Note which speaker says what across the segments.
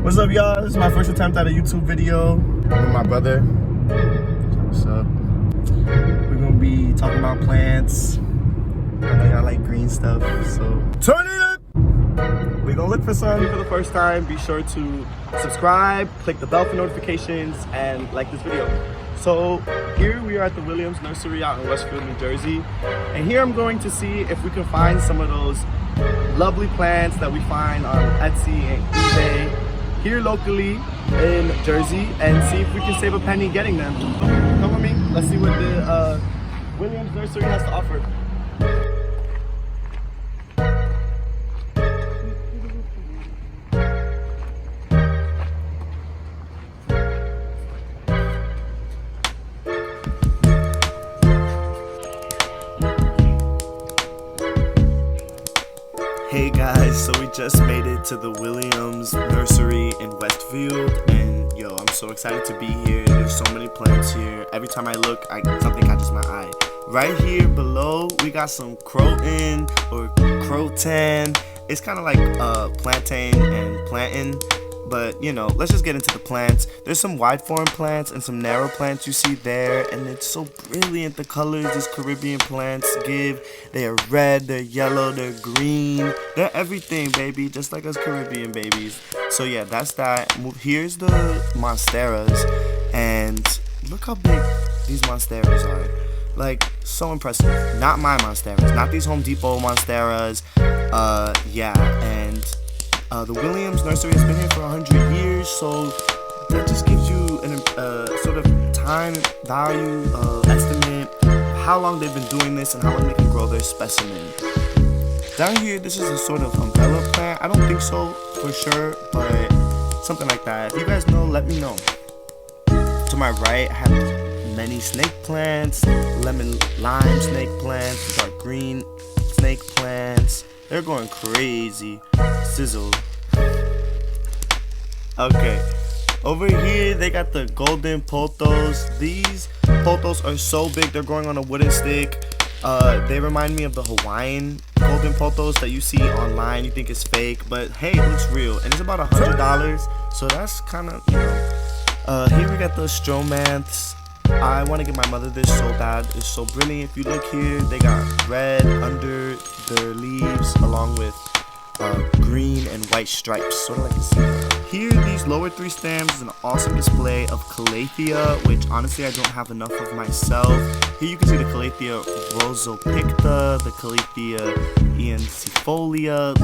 Speaker 1: What's up, y'all? This is my first attempt at a YouTube video with my brother. What's up? We're gonna be talking about plants. I know y'all like green stuff, so turn it up! We're gonna look for some. For the first time, be sure to subscribe, click the bell for notifications, and like this video. So here we are at the Williams Nursery out in Westfield, New Jersey. And here I'm going to see if we can find some of those lovely plants that we find on Etsy and eBay here locally in Jersey, and see if we can save a penny getting them. Come with me, let's see what the Williams Nursery has to offer. Hey guys, so we just made it to the Williams Nursery in Westfield, and yo, I'm so excited to be here. There's so many plants here. Every time I look, something catches my eye. Right here below, we got some croton or croton. It's kind of like plantain and plantain, but you know, let's just get into the plants. There's some wide form plants and some narrow plants you see there, and it's so brilliant the colors these Caribbean plants give. They are red, they're yellow, they're green, they're everything, baby, just like us Caribbean babies. So yeah, that's that. Here's the monsteras, and look how big these monsteras are. Like, so impressive. Not my monsteras, not these Home Depot monsteras. Yeah, and the Williams Nursery has been here for 100 years, so that just gives you an sort of time value estimate of how long they've been doing this and how long they can grow their specimen. Down here, this is a sort of umbrella plant. I don't think so for sure, but something like that. If you guys know, let me know. To my right, I have many snake plants, lemon lime snake plants, dark green snake plants. They're going crazy. Sizzle. Okay. Over here, they got the golden pothos. These pothos are so big, they're growing on a wooden stick. They remind me of the Hawaiian golden pothos that you see online. You think it's fake, but hey, it looks real. And it's about $100, so that's kind of, you know. Here we got the stromanths. I want to get my mother this so bad. It's so brilliant. If you look here, they got red under their leaves along with green and white stripes, sort of like a zebra. Here, these lower three stems is an awesome display of calathea, which honestly I don't have enough of myself. Here you can see the calathea rosopicta, the calathea iancifolia,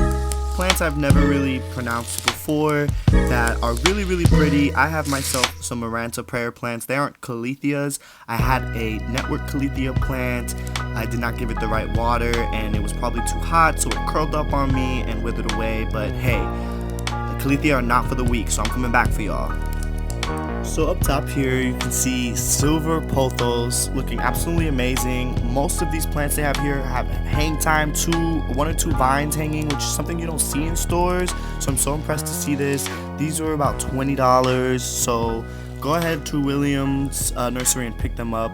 Speaker 1: plants I've never really pronounced before that are really, really pretty. I have myself some Maranta prayer plants. They aren't calatheas. I had a network calathea plant. I did not give it the right water, and it was probably too hot, so it curled up on me and withered away. But hey, the calathea are not for the weak, so I'm coming back for y'all. So up top here, you can see silver pothos looking absolutely amazing. Most of these plants they have here have hang time, 1 or 2 vines hanging, which is something you don't see in stores. So I'm so impressed to see this. These are about $20, so go ahead to Williams Nursery and pick them up.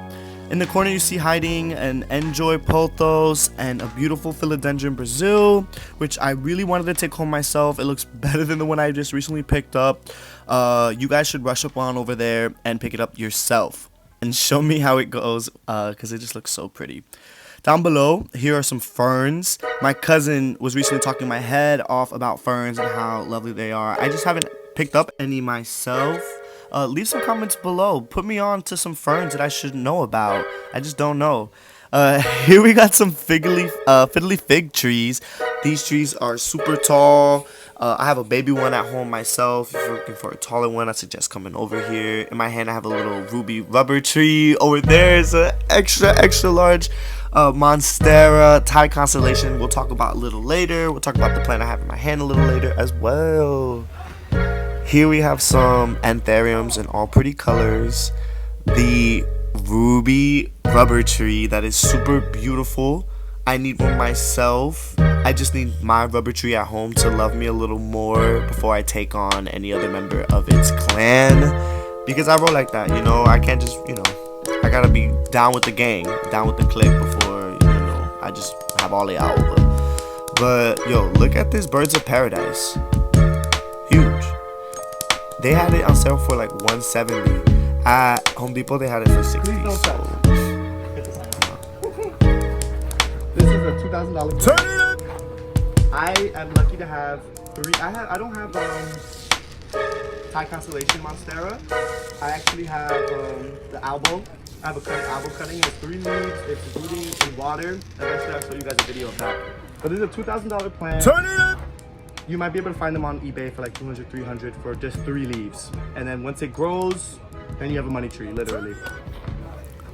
Speaker 1: In the corner you see hiding an Enjoy pothos and a beautiful philodendron Brazil, which I really wanted to take home myself. It looks better than the one I just recently picked up. You guys should rush up on over there and pick it up yourself and show me how it goes, because it just looks so pretty. Down below, here are some ferns. My cousin was recently talking my head off about ferns and how lovely they are. I just haven't picked up any myself. Leave some comments below. Put me on to some ferns that I should know about. I just don't know. Here we got some fiddly fig trees. These trees are super tall. I have a baby one at home myself. If you're looking for a taller one, I suggest coming over here. In my hand, I have a little ruby rubber tree. Over there is an extra large monstera Thai constellation. We'll talk about a little later. We'll talk about the plant I have in my hand a little later as well. Here we have some anthuriums in all pretty colors. The ruby rubber tree that is super beautiful. I need one myself. I just need my rubber tree at home to love me a little more before I take on any other member of its clan. Because I roll like that, you know. I can't just, you know, I gotta be down with the gang, down with the clique before, you know, I just have all it out over. But yo, look at this birds of paradise. Huge. They had it on sale for like $170. At Home Depot, they had it for $60. So.
Speaker 2: This is a $2,000 plant. Turn it up! I am lucky to have three. I don't have Thai Constellation Monstera. I actually have the Albo. I have a Albo cutting. It's 3 leaves. It's rooting in water. Eventually, I'll show you guys a video of that. But this is a $2,000 plant. Turn it up! You might be able to find them on eBay for like $200, $300 for just 3 leaves. And then once it grows, then you have a money tree, literally.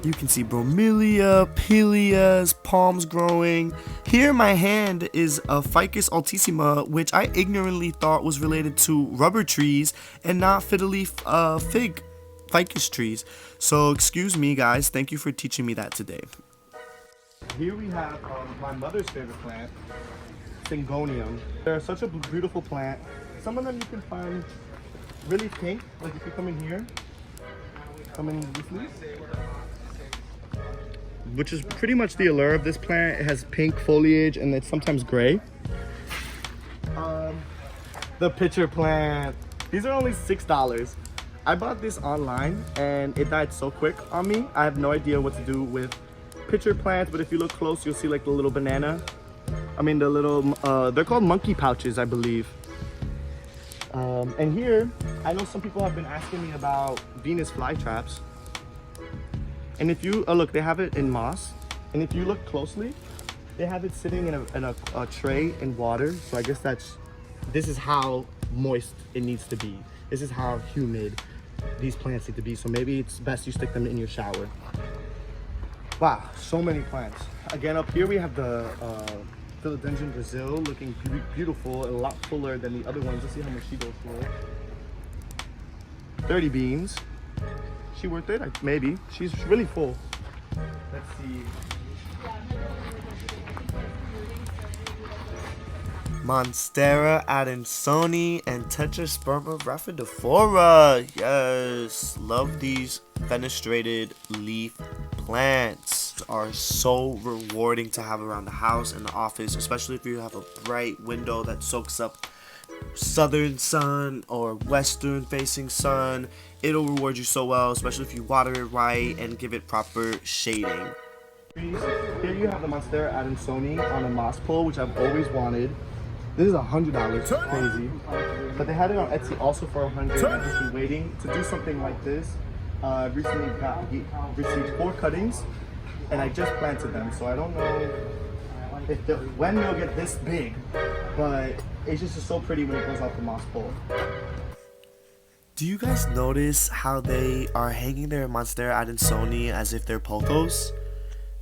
Speaker 1: You can see bromelia, pillias, palms growing. Here in my hand is a Ficus altissima, which I ignorantly thought was related to rubber trees and not fiddly fig ficus trees. So excuse me guys, thank you for teaching me that today.
Speaker 2: Here we have my mother's favorite plant, Syngonium. They're such a beautiful plant. Some of them you can find really pink, like if you come in here, come in these leaves, which is pretty much the allure of this plant. It has pink foliage and it's sometimes gray. The pitcher plant, these are only $6. I bought this online and it died so quick on me. I have no idea what to do with pitcher plants, but if you look close, you'll see like the little banana. I mean the little, they're called monkey pouches, I believe. And here, I know some people have been asking me about Venus flytraps. And if you, look, they have it in moss. And if you look closely, they have it sitting in a tray in water. So I guess this is how moist it needs to be. This is how humid these plants need to be. So maybe it's best you stick them in your shower. Wow, so many plants. Again, up here we have the Philodendron Brazil, looking beautiful and a lot fuller than the other ones. Let's see how much she goes for. 30 beans. She worth it? Maybe. She's really full. Let's see.
Speaker 1: Monstera adansonii and Tetrasperma rhaphidophora. Yes, love these fenestrated leaf plants. Are so rewarding to have around the house and the office, especially if you have a bright window that soaks up southern sun or western facing sun. It'll reward you so well, especially if you water it right and give it proper shading.
Speaker 2: Here you have the Monstera adansonii on a moss pole, which I've always wanted. This is $100, crazy. But they had it on Etsy also for $100. I've just been waiting to do something like this. I've recently received 4 cuttings and I just planted them, so I don't know when they'll get this big, but it's just so pretty when it goes off the moss pole.
Speaker 1: Do you guys notice how they are hanging their Monstera adansonii as if they're pothos?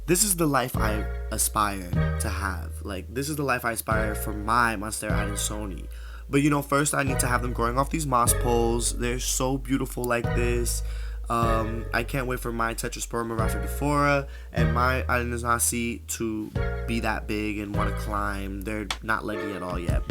Speaker 1: This is the life I aspire to have. Like, this is the life I aspire for my Monstera adansonii. But you know, first I need to have them growing off these moss poles. They're so beautiful like this. I can't wait for my Tetrasperma rhaphidophora and my adansonii to be that big and want to climb. They're not leggy at all yet.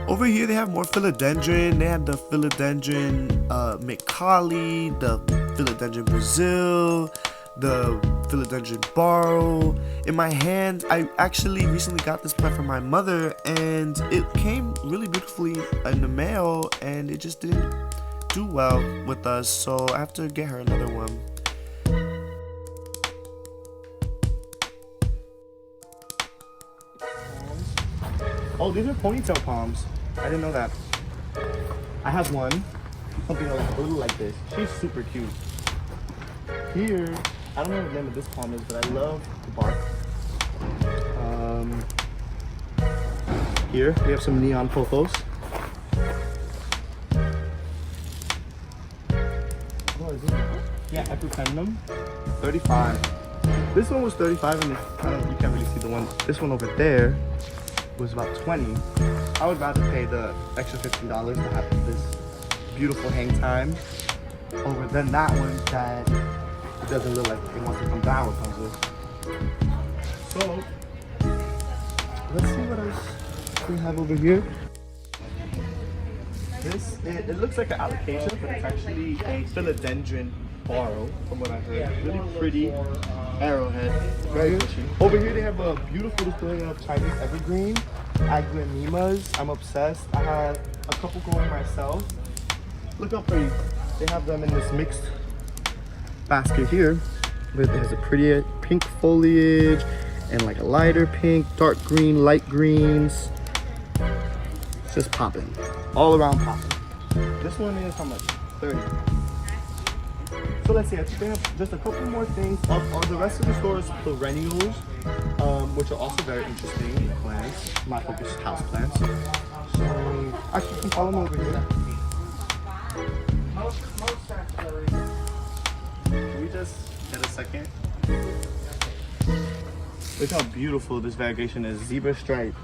Speaker 1: Over here they have more philodendron. They have the Philodendron McCauley, the Philodendron Brazil, the Philodendron Barrow. In my hand, I actually recently got this plant from my mother and it came really beautifully in the mail and it just didn't do well with us, so I have to get her another one.
Speaker 2: Oh, these are ponytail palms. I didn't know that. I have one, something a little like this. She's super cute. Here, I don't know what the name of this palm is, but I love the bark. Here, we have some neon pothos. Yeah, Epipendum, 35. This one was 35, and you can't really see the one. This one over there was about 20. I would rather pay the extra $15 to have this beautiful hang time over than that one that it doesn't look like it wants to come down, Rapunzel. So let's see what else we have over here. This, it looks like an alocasia, but it's actually a Philodendron Barrow, from what I heard. Really pretty arrowhead, very bushy. Over here they have a beautiful display of Chinese evergreen, aglaonemas. I'm obsessed. I have a couple growing myself. Look how pretty. They have them in this mixed basket here. It has a pretty pink foliage and like a lighter pink, dark green, light greens. It's just popping. All around popping. This one is how much? 30. So let's see, I think they have just a couple more things. The rest of the store is perennials, which are also very interesting plants. My focus is house plants. So actually, you can follow me over here. Can we just get a second? Look how beautiful this variegation is. Zebra stripe.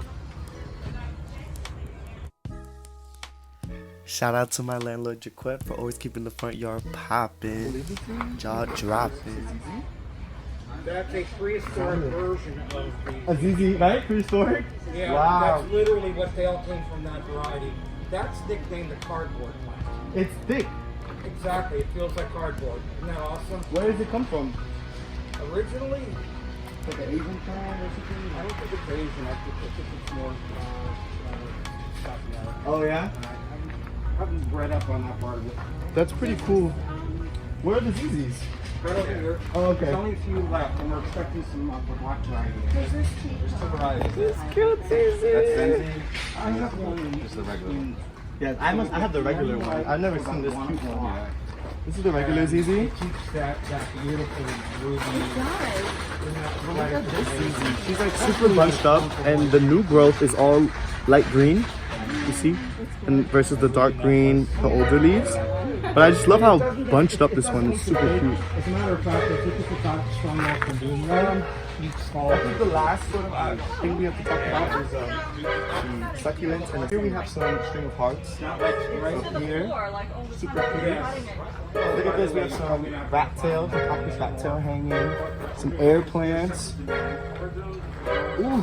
Speaker 1: Shout out to my landlord Jaquette for always keeping the front yard popping, jaw dropping.
Speaker 3: That's a prehistoric version of the...
Speaker 2: A ZZ, right? Prehistoric?
Speaker 3: Yeah,
Speaker 2: wow.
Speaker 3: That's literally what they all came from, that variety. That's nicknamed the cardboard plant.
Speaker 2: It's thick.
Speaker 3: Exactly, it feels like cardboard. Isn't that awesome?
Speaker 2: Where does it come from?
Speaker 3: Originally,
Speaker 2: Like an Asian plant or
Speaker 3: I
Speaker 2: something?
Speaker 3: don't think it's Asian. I think it's more South American.
Speaker 2: Oh yeah?
Speaker 3: I haven't read up on that part of it.
Speaker 2: That's pretty cool. Where are the ZZs?
Speaker 3: Right over here.
Speaker 2: Oh, okay.
Speaker 3: There's only a few left, and we're expecting some of the black variety. There's two varieties.
Speaker 2: This cute ZZ.
Speaker 3: That's Senzi. I have one.
Speaker 4: Just the regular.
Speaker 2: Yeah, I have the regular one. I've never seen this cute one. This is the regular ZZ.
Speaker 3: It keeps that beautiful ruby.
Speaker 2: Look at this ZZ. She's like super bunched up, and the new growth is all light green. You see? And versus the dark green, the older leaves. But I just love how bunched up this one is. Super cute.
Speaker 3: As a matter of fact, I think it's about strong enough for doing that. Each small.
Speaker 2: I think the last sort of thing we have to talk about is the succulents. And here we have some string of hearts. Right here. Super cute. Look at this. We have some rat tail, the cactus rat tail hanging. Some air plants. Ooh.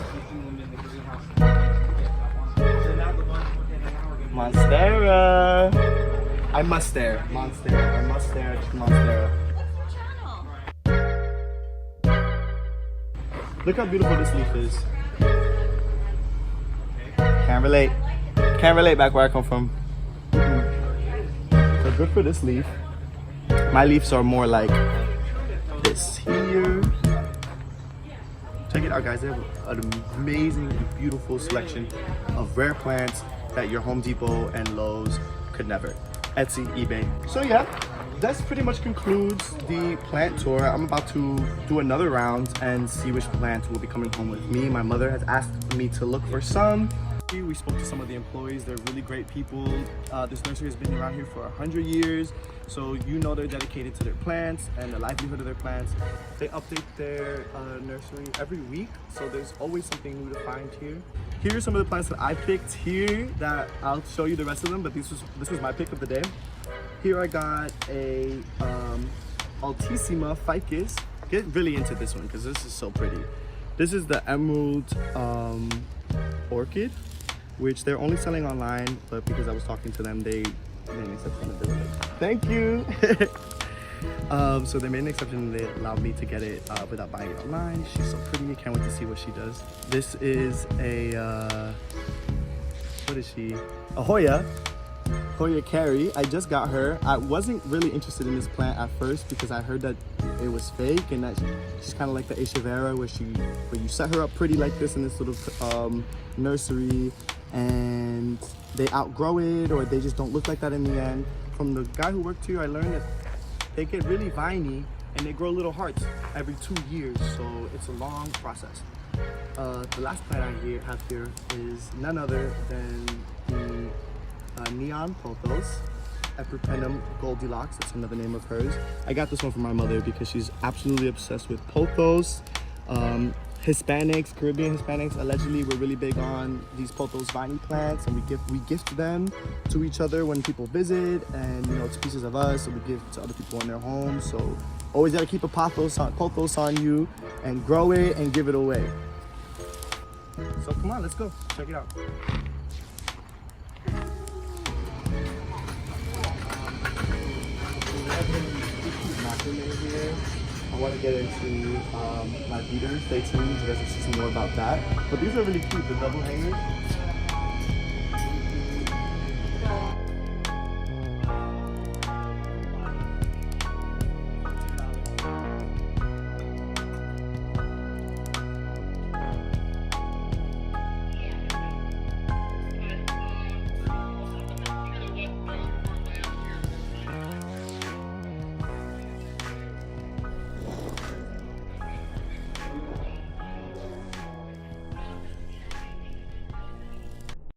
Speaker 2: Monstera. I must stare. Monstera. I must stare at Monstera. Look how beautiful this leaf is. Can't relate. Can't relate back where I come from. So good for this leaf. My leaves are more like this here. Check it out, guys. They have an amazing and beautiful selection of rare plants that your Home Depot and Lowe's could never. Etsy, eBay. So yeah, that pretty much concludes the plant tour. I'm about to do another round and see which plants will be coming home with me. My mother has asked me to look for some. We spoke to some of the employees. They're really great people. This nursery has been around here for 100 years. So you know they're dedicated to their plants and the livelihood of their plants. They update their nursery every week. So there's always something new to find here. Here are some of the plants that I picked here that I'll show you the rest of them, but this was my pick of the day. Here I got a Altissima ficus. Get really into this one because this is so pretty. This is the emerald orchid, which they're only selling online, but because I was talking to them, they made an exception and they were like, thank you. So they made an exception and they allowed me to get it without buying it online. She's so pretty. I can't wait to see what she does. This is a, what is she? A Hoya Carey. I just got her. I wasn't really interested in this plant at first because I heard that it was fake and that she's kind of like the Echeverria where you set her up pretty like this in this little nursery and they outgrow it or they just don't look like that in the end. From the guy who worked here, I learned that they get really viney and they grow little hearts every 2 years, so it's a long process. The last plant I have here is none other than the Neon Pothos, Epipremnum Goldilocks. That's another name of hers. I got this one from my mother because she's absolutely obsessed with pothos. Hispanics, Caribbean Hispanics, allegedly we're really big on these pothos viney plants, and we gift them to each other when people visit, and you know it's pieces of us, so we give to other people in their homes. So always gotta keep a pothos on you and grow it and give it away. So come on, let's go check it out. Here. I want to get into my beaters. Stay tuned, you guys will see some more about that. But these are really cute, the double hangers.